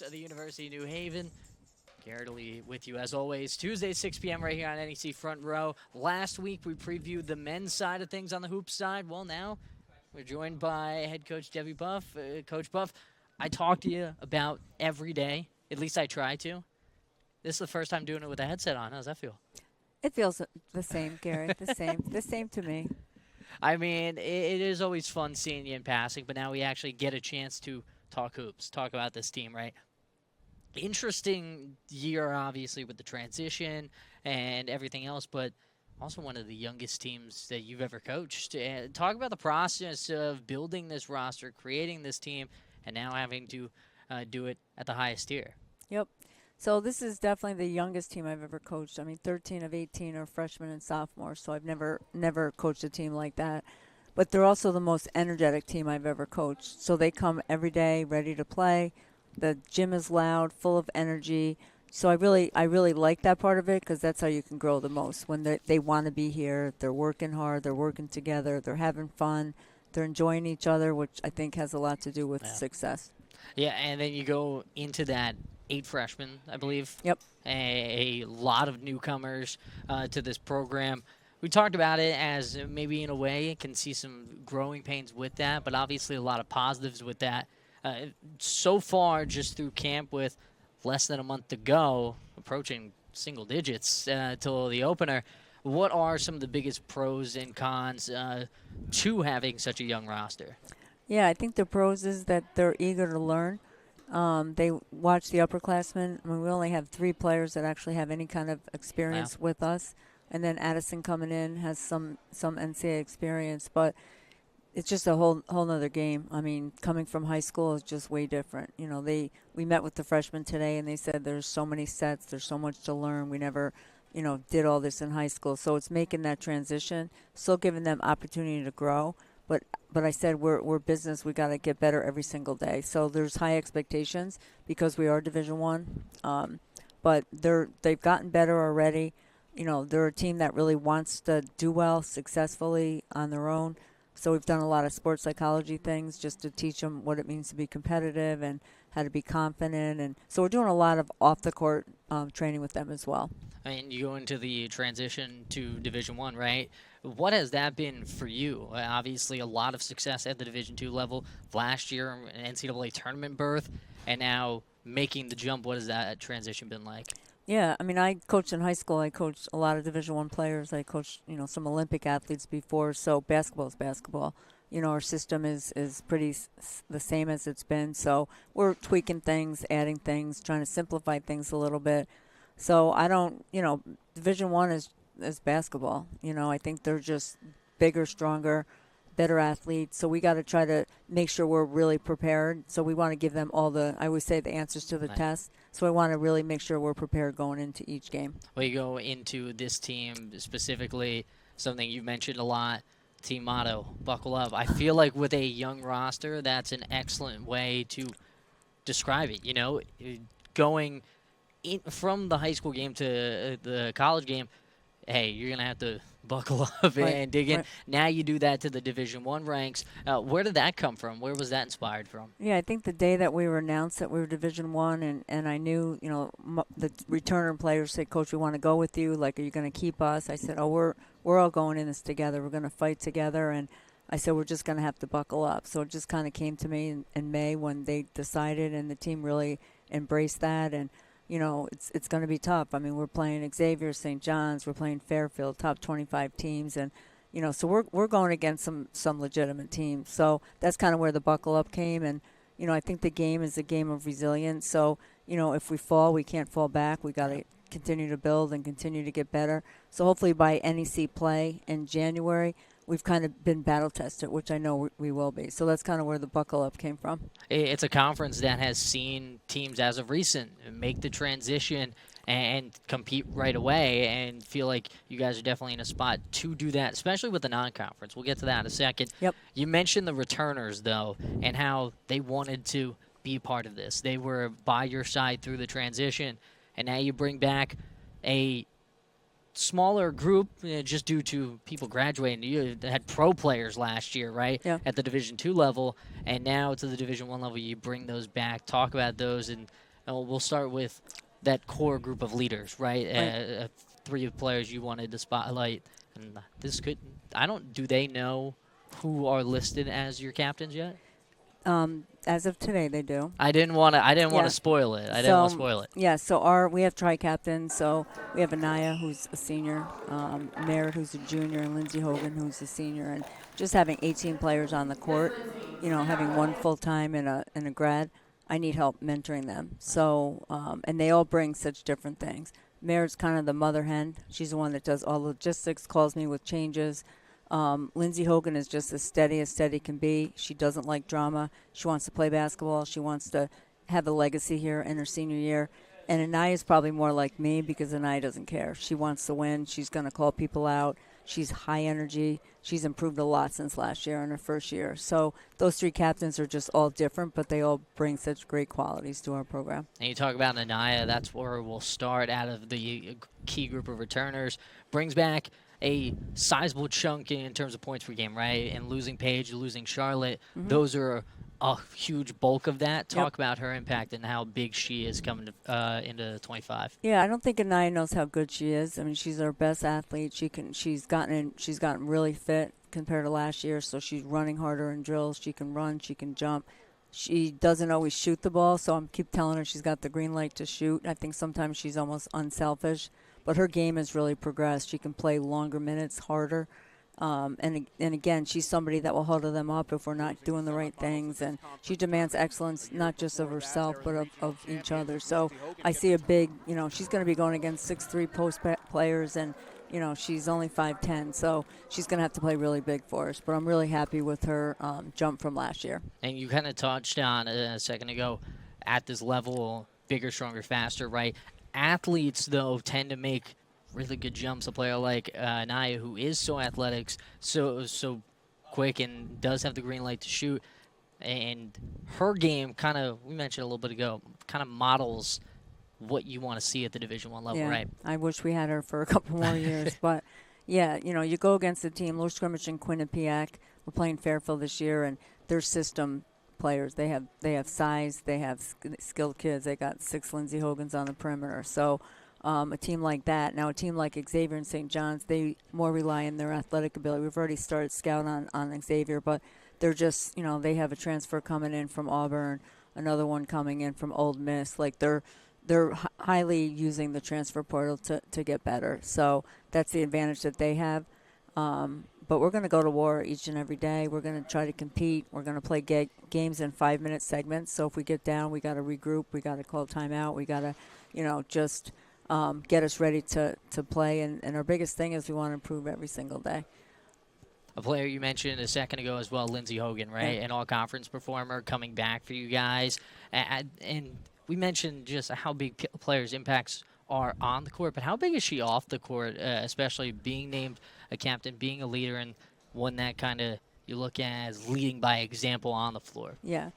of the University of New Haven. Garrett Lee with you as always. Tuesday, 6 p.m. right here on NEC Front Row. Last week we previewed the men's side of things on the hoops side. Well, now we're joined by head coach Debbie Buff. Coach Buff, I talk to you about every day. At least I try to. This is the first time doing it with a headset on. How does that feel? It feels the same, Gary. The same to me. I mean, it is always fun seeing you in passing, but now we actually get a chance to talk hoops, talk about this team, right? Interesting year, obviously, with the transition and everything else, but also one of the youngest teams that you've ever coached. Talk about the process of building this roster, creating this team, and now having to do it at the highest tier. Yep. So this is definitely the youngest team I've ever coached. I mean, 13 of 18 are freshmen and sophomores, so I've never coached a team like that. But they're also the most energetic team I've ever coached. So they come every day ready to play. The gym is loud, full of energy. So I really like that part of it because that's how you can grow the most. When they want to be here, they're working hard, they're working together, they're having fun, they're enjoying each other, which I think has a lot to do with success. Yeah, and then you go into that 8 freshmen, I believe. Yep. A lot of newcomers to this program. We talked about it as maybe in a way it can see some growing pains with that, but obviously a lot of positives with that. So far, just through camp with less than a month to go, approaching single digits till the opener, what are some of the biggest pros and cons to having such a young roster? Yeah, I think the pros is that they're eager to learn. They watch the upperclassmen. I mean, we only have 3 players that actually have any kind of experience with us. And then Addison coming in has some NCAA experience. But it's just a whole nother game. I mean, coming from high school is just way different. You know, we met with the freshmen today, and they said there's so many sets. There's so much to learn. We never, did all this in high school. So it's making that transition, still giving them opportunity to grow. But I said we're business. We got to get better every single day. So there's high expectations because we are Division I. But they've gotten better already. They're a team that really wants to do well successfully on their own. So we've done a lot of sports psychology things just to teach them what it means to be competitive and how to be confident. And so we're doing a lot of off-the-court training with them as well. I mean, you go into the transition to Division I, right? What has that been for you? Obviously, a lot of success at the Division II level. Last year, an NCAA tournament berth, and now making the jump. What has that transition been like? Yeah, I mean, I coached in high school. I coached a lot of Division I players. I coached, some Olympic athletes before. So basketball is basketball. Our system is pretty the same as it's been. So we're tweaking things, adding things, trying to simplify things a little bit. So I don't, Division I is basketball. I think they're just bigger, stronger, better athletes. So we got to try to make sure we're really prepared. So we want to give them I always say the answers to the test. So I want to really make sure we're prepared going into each game. Well, you go into this team specifically, something you mentioned a lot, team motto, buckle up. I feel like with a young roster, that's an excellent way to describe it. Going from the high school game to the college game, hey, you're going to have to buckle up and dig in. Right. Now you do that to the Division I ranks. Where did that come from? Where was that inspired from? Yeah, I think the day that we were announced that we were Division I, and I knew, the returner players said, Coach, we want to go with you. Like, are you going to keep us? I said, we're all going in this together. We're going to fight together. And I said, we're just going to have to buckle up. So it just kind of came to me in May when they decided, and the team really embraced that. And it's going to be tough. I mean, we're playing Xavier, St. John's, we're playing Fairfield, top 25 teams, and so we're going against some legitimate teams. So that's kind of where the buckle up came, and I think the game is a game of resilience. So if we fall, we can't fall back. We got to continue to build and continue to get better. So hopefully by NEC play in January, we've kind of been battle tested, which I know we will be. So that's kind of where the buckle up came from. It's a conference that has seen teams as of recent make the transition and compete right away, and feel like you guys are definitely in a spot to do that, especially with the non-conference. We'll get to that in a second. Yep. You mentioned the returners, though, and how they wanted to be part of this. They were by your side through the transition, and now you bring back a smaller group just due to people graduating. You had pro players last year, right? Yeah. At the Division II level, and now to the Division I level, you bring those back. Talk about those and And we'll start with that core group of leaders, right? Right. 3 players you wanted to spotlight, and this could. I don't. Do they know who are listed as your captains yet? As of today, they do. I didn't want to. I didn't want to Yeah. spoil it. I didn't want to So spoil it. yeah, so we have tri-captains. So we have Anaya, who's a senior, Merritt, who's a junior, and Lindsey Hogan, who's a senior. And just having 18 players on the court, having one full time and a grad, I need help mentoring them. So and they all bring such different things. Merritt's kind of the mother hen. She's the one that does all the logistics, calls me with changes. Lindsey Hogan is just as steady can be. She doesn't like drama. She wants to play basketball. She wants to have a legacy here in her senior year. And Anaya is probably more like me because Anaya doesn't care. She wants to win. She's going to call people out. She's high energy. She's improved a lot since last year in her first year. So those 3 captains are just all different, but they all bring such great qualities to our program. And you talk about Anaya, that's where we'll start out of the key group of returners. Brings back a sizable chunk in terms of points per game, right? And losing Paige, losing Charlotte, those are a huge bulk of that. Talk about her impact and how big she is coming into 25. Yeah, I don't think Anaya knows how good she is. I mean, she's our best athlete. She's gotten really fit compared to last year, so she's running harder in drills. She can run, she can jump. She doesn't always shoot the ball, so I keep telling her she's got the green light to shoot. I think sometimes she's almost unselfish, but her game has really progressed. She can play longer minutes, harder. And again, she's somebody that will huddle them up if we're not doing the right things. And she demands excellence, not just of herself, but of each other. So I see a big, she's going to be going against 6'3" post players, and, she's only 5'10", so she's going to have to play really big for us. But I'm really happy with her jump from last year. And you kind of touched on a second ago, at this level, bigger, stronger, faster, right? Athletes, though, tend to make really good jumps. A player like Anaya, who is so athletic, so quick, and does have the green light to shoot. And her game kind of, we mentioned a little bit ago, kind of models what you want to see at the Division I level, right? I wish we had her for a couple more years. But, yeah, you go against a team, Low Scrimmage and Quinnipiac. We're playing Fairfield this year, and their system players. They have size. They have skilled kids. They got 6 Lindsey Hogans on the perimeter. So a team like that. Now, a team like Xavier and St. John's, they more rely on their athletic ability. We've already started scout on Xavier, but they're just, they have a transfer coming in from Auburn, another one coming in from Ole Miss. Like, they're highly using the transfer portal to get better. So that's the advantage that they have. But we're going to go to war each and every day. We're going to try to compete. We're going to play games in 5-minute segments. So if we get down, we got to regroup. We got to call timeout. We got to, just get us ready to play. And our biggest thing is we want to improve every single day. A player you mentioned a second ago as well, Lindsey Hogan, right? Yeah. An all-conference performer coming back for you guys. And we mentioned just how big players' impacts are on the court, but how big is she off the court, especially being named a captain, being a leader, and one that kind of you look at as leading by example on the floor? Yeah.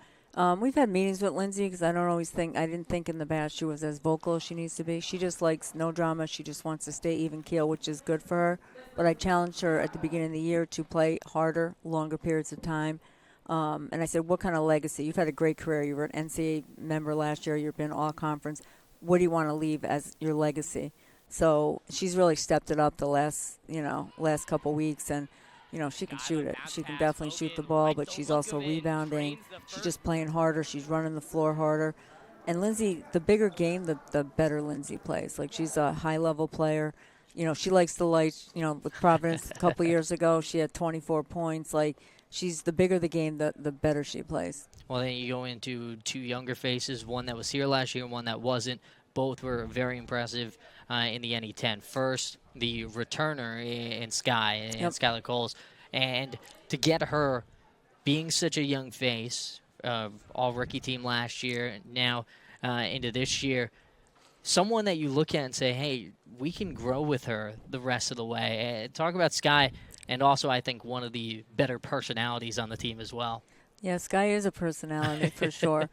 We've had meetings with Lindsay because I didn't think in the past she was as vocal as she needs to be. She just likes no drama. She just wants to stay even keel, which is good for her. But I challenged her at the beginning of the year to play harder, longer periods of time. And I said, what kind of legacy? You've had a great career. You were an NCAA member last year. You've been all conference. What do you want to leave as your legacy? So she's really stepped it up the last couple weeks, and she can shoot it. She can definitely shoot the ball, but she's also rebounding. She's just playing harder. She's running the floor harder. And Lindsay, the bigger game, the better Lindsay plays. Like, she's a high-level player. She likes the lights. With Providence a couple years ago, she had 24 points. Like, the bigger the game, the better she plays. Well, then you go into 2 younger faces, one that was here last year and one that wasn't. Both were very impressive in the NE10. First, the returner in Sky, and Skylar Coles. And to get her being such a young face, all-rookie team last year, now into this year, someone that you look at and say, hey, we can grow with her the rest of the way. Talk about Sky, and also I think one of the better personalities on the team as well. Yeah, Sky is a personality for sure.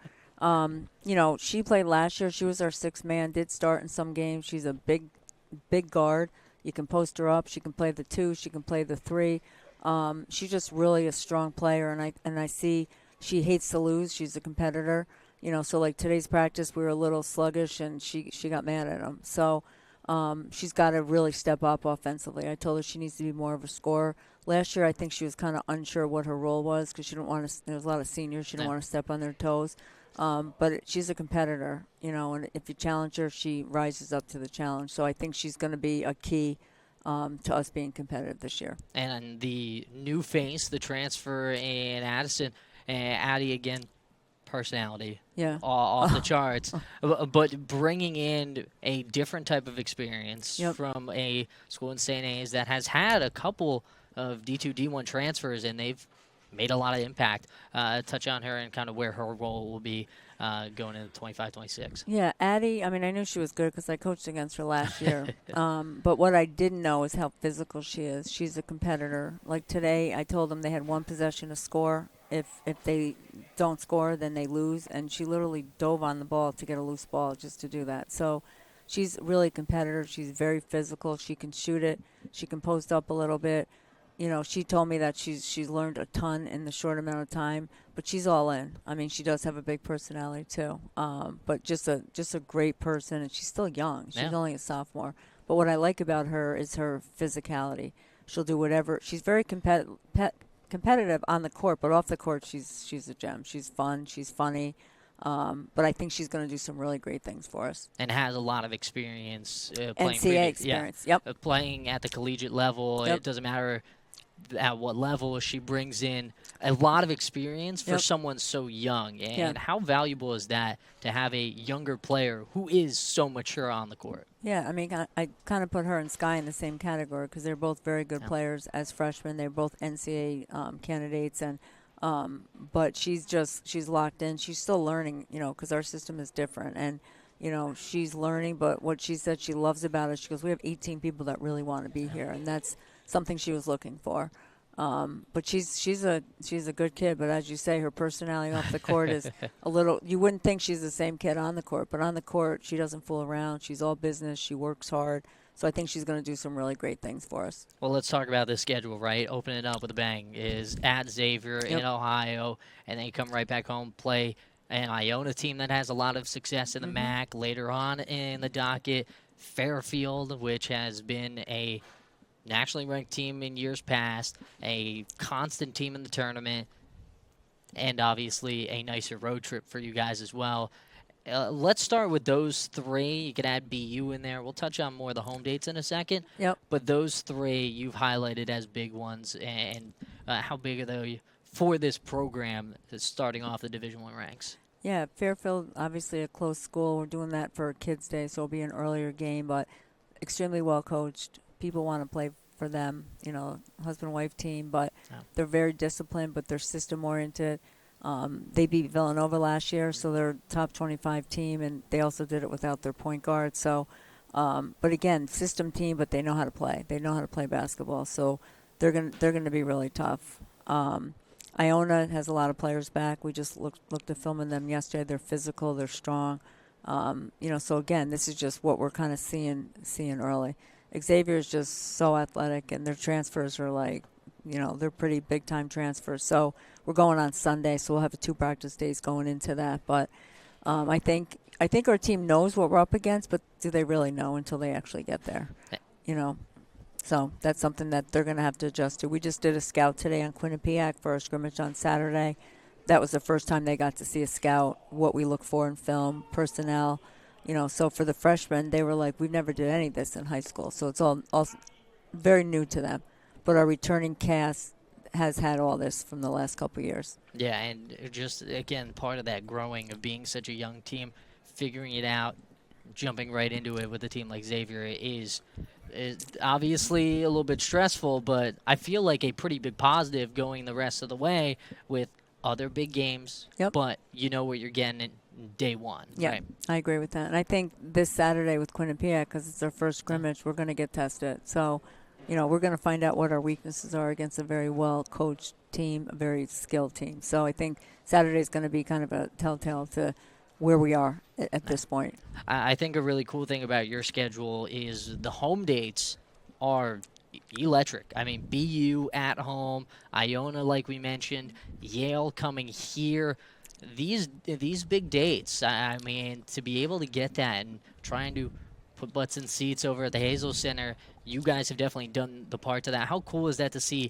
She played last year. She was our 6th man, did start in some games. She's a big guard. You can post her up. She can play the 2. She can play the 3. She's just really a strong player, and I see she hates to lose. She's a competitor. So like today's practice, we were a little sluggish, and she got mad at him. So she's got to really step up offensively. I told her she needs to be more of a scorer. Last year, I think she was kind of unsure what her role was because she didn't want to. There was a lot of seniors. She didn't want to step on their toes. She's a competitor, and if you challenge her, she rises up to the challenge. So I think she's going to be a key to us being competitive this year. And the new face, the transfer in Addison, Addie again, personality. Yeah. Off the charts. But bringing in a different type of experience from a school in St. A's that has had a couple of D2, D1 transfers, and they've made a lot of impact. Touch on her and kind of where her role will be going into 25-26. Yeah, Addie, I mean, I knew she was good because I coached against her last year. But what I didn't know is how physical she is. She's a competitor. Like today, I told them they had one possession to score. If they don't score, then they lose. And she literally dove on the ball to get a loose ball just to do that. So she's really a competitor. She's very physical. She can shoot it. She can post up a little bit. She told me that she's learned a ton in the short amount of time, but she's all in. I mean, she does have a big personality too, but just a great person, and she's still young. She's only a sophomore. But what I like about her is her physicality. She'll do whatever. She's very competitive on the court, but off the court, she's a gem. She's fun. She's funny. But I think she's going to do some really great things for us. And has a lot of experience playing. NCAA experience, yep. Playing at the collegiate level. Yep. It doesn't matter at what level. She brings in a lot of experience for someone so young. And how valuable is that to have a younger player who is so mature on the court? Yeah, I mean, I kind of put her and Sky in the same category because they're both very good players as freshmen. They're both NCAA candidates, and but she's locked in. She's still learning, because our system is different, and she's learning. But what she said she loves about it, she goes, we have 18 people that really want to be here, and that's something she was looking for. But she's a good kid, but as you say, her personality off the court is a little. You wouldn't think she's the same kid on the court, but on the court, she doesn't fool around. She's all business. She works hard. So I think she's going to do some really great things for us. Well, let's talk about this schedule, right? Opening it up with a bang is at Xavier in Ohio, and then you come right back home, play an Iona team that has a lot of success in the MAC. Later on in the docket, Fairfield, which has been a nationally ranked team in years past, a constant team in the tournament, and obviously a nicer road trip for you guys as well. Let's start with those three. You can add BU in there. We'll touch on more of the home dates in a second. Yep. But those three you've highlighted as big ones, and how big are they for this program that's starting off the Division I ranks? Yeah, Fairfield, obviously a close school. We're doing that for Kids Day, so it'll be an earlier game, but extremely well coached. People want to play for them, husband-wife team, but they're very disciplined, but they're system-oriented. They beat Villanova last year, so they're a top 25 team, and they also did it without their point guard. So, but again, system team, but they know how to play. They know how to play basketball, so they're gonna be really tough. Iona has a lot of players back. We just looked at filming them yesterday. They're physical, they're strong. So again, this is just what we're kind of seeing early. Xavier is just so athletic, and their transfers are like, they're pretty big-time transfers. So we're going on Sunday, so we'll have 2 practice days going into that. But I think our team knows what we're up against, but do they really know until they actually get there? So that's something that they're going to have to adjust to. We just did a scout today on Quinnipiac for a scrimmage on Saturday. That was the first time they got to see a scout, what we look for in film, personnel. So for the freshmen, they were like, we've never did any of this in high school. So it's all very new to them. But our returning cast has had all this from the last couple of years. Yeah, and just, again, part of that growing of being such a young team, figuring it out, jumping right into it with a team like Xavier is obviously a little bit stressful, but I feel like a pretty big positive going the rest of the way with other big games. Yep. But you know what you're getting in day one. Yeah, right? I agree with that. And I think this Saturday with Quinnipiac, because it's our first scrimmage, we're going to get tested. So, we're going to find out what our weaknesses are against a very well-coached team, a very skilled team. So I think Saturday is going to be kind of a telltale to where we are at this point. I think a really cool thing about your schedule is the home dates are electric. I mean, BU at home, Iona, like we mentioned, Yale coming here. these big dates. I mean, to be able to get that and trying to put butts in seats over at the Hazel Center, you guys have definitely done the part to that. How cool is that to see?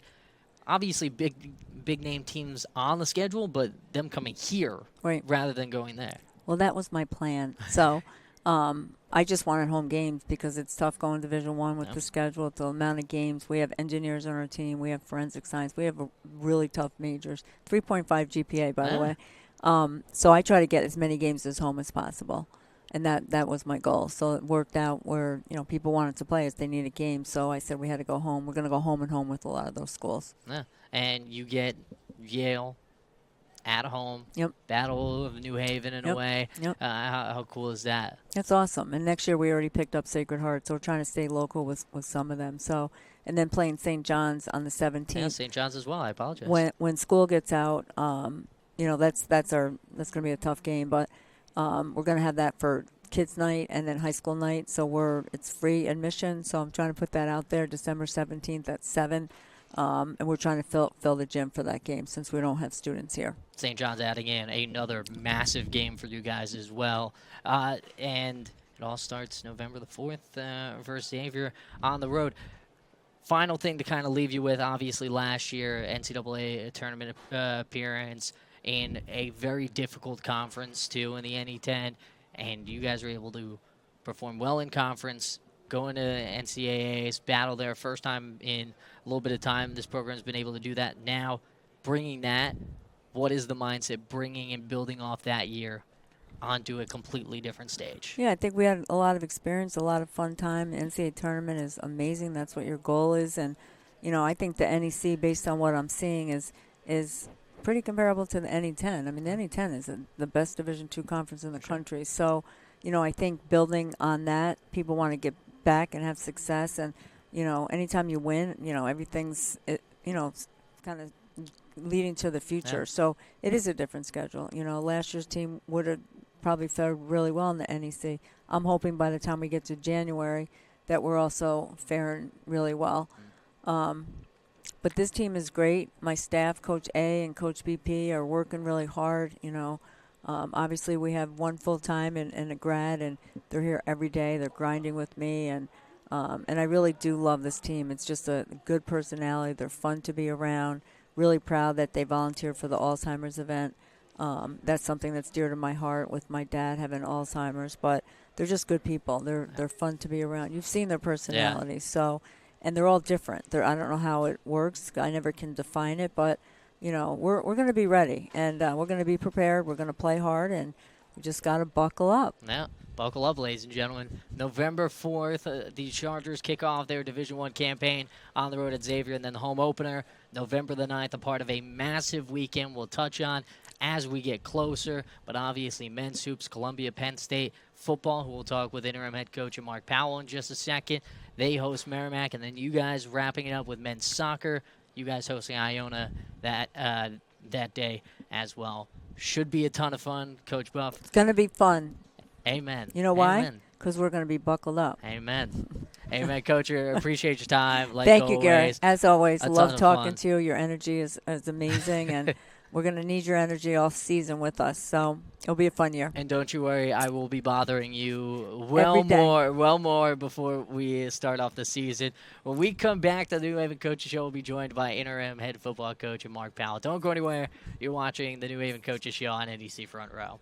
Obviously, big name teams on the schedule, but them coming here Right. rather than going there. Well, that was my plan. So I just wanted home games because it's tough going Division One with the schedule, the amount of games. We have engineers on our team. We have forensic science. We have really tough majors. 3.5 GPA, by the way. So I try to get as many games as home as possible. And that was my goal. So it worked out where, people wanted to play us. They needed games. So I said we had to go home. We're going to go home and home with a lot of those schools. Yeah. And you get Yale at home. Yep. Battle of New Haven in a way. Yep. How cool is that? That's awesome. And next year we already picked up Sacred Heart. So we're trying to stay local with some of them. So, and then playing St. John's on the 17th. Yeah, St. John's as well. I apologize. When school gets out, that's going to be a tough game. But we're going to have that for kids night and then high school night. So it's free admission. So I'm trying to put that out there December 17th at 7. And we're trying to fill the gym for that game since we don't have students here. St. John's adding in another massive game for you guys as well. And it all starts November the 4th versus Xavier on the road. Final thing to kind of leave you with, obviously last year, NCAA tournament appearance in a very difficult conference too in the NE10. And you guys were able to perform well in conference, go into NCAAs, battle there first time in a little bit of time. This program's been able to do that. Now, bringing that, what is the mindset, bringing and building off that year onto a completely different stage? Yeah, I think we had a lot of experience, a lot of fun time. The NCAA tournament is amazing. That's what your goal is. And, I think the NEC, based on what I'm seeing, is pretty comparable to the NE10. I mean, the NE10 is the best Division II conference in the country. So, I think building on that, people want to get back and have success. And, anytime you win, everything's, kind of leading to the future. Yeah. So it is a different schedule. Last year's team would have probably fared really well in the NEC. I'm hoping by the time we get to January that we're also faring really well. But this team is great. My staff, Coach A and Coach BP, are working really hard. Obviously we have one full-time and a grad, and they're here every day. They're grinding with me, and I really do love this team. It's just a good personality. They're fun to be around. Really proud that they volunteered for the Alzheimer's event. That's something that's dear to my heart with my dad having Alzheimer's, but they're just good people. They're fun to be around. You've seen their personalities. So, and they're all different. I don't know how it works. I never can define it, but we're going to be ready, and we're going to be prepared. We're going to play hard, and we just got to buckle up. Yeah, buckle up, ladies and gentlemen. November 4th, the Chargers kick off their Division I campaign on the road at Xavier, and then the home opener, November the 9th, a part of a massive weekend we'll touch on as we get closer. But obviously, men's hoops, Columbia, Penn State, football, who we'll talk with interim head coach Mark Powell in just a second. They host Merrimack, and then you guys wrapping it up with men's soccer. You guys hosting Iona that day as well. Should be a ton of fun, Coach Buff. It's going to be fun. Amen. You know why? Amen. Because we're going to be buckled up. Amen. Amen, Coach. Appreciate your time. Like Thank always. you, Gary. As always, A ton love of talking fun. to you. Your energy is amazing, and we're going to need your energy all season with us. So it'll be a fun year. And don't you worry, I will be bothering you Every day. well more before we start off the season. When we come back, the New Haven Coaches Show will be joined by interim head football coach Mark Powell. Don't go anywhere. You're watching the New Haven Coaches Show on NBC Front Row.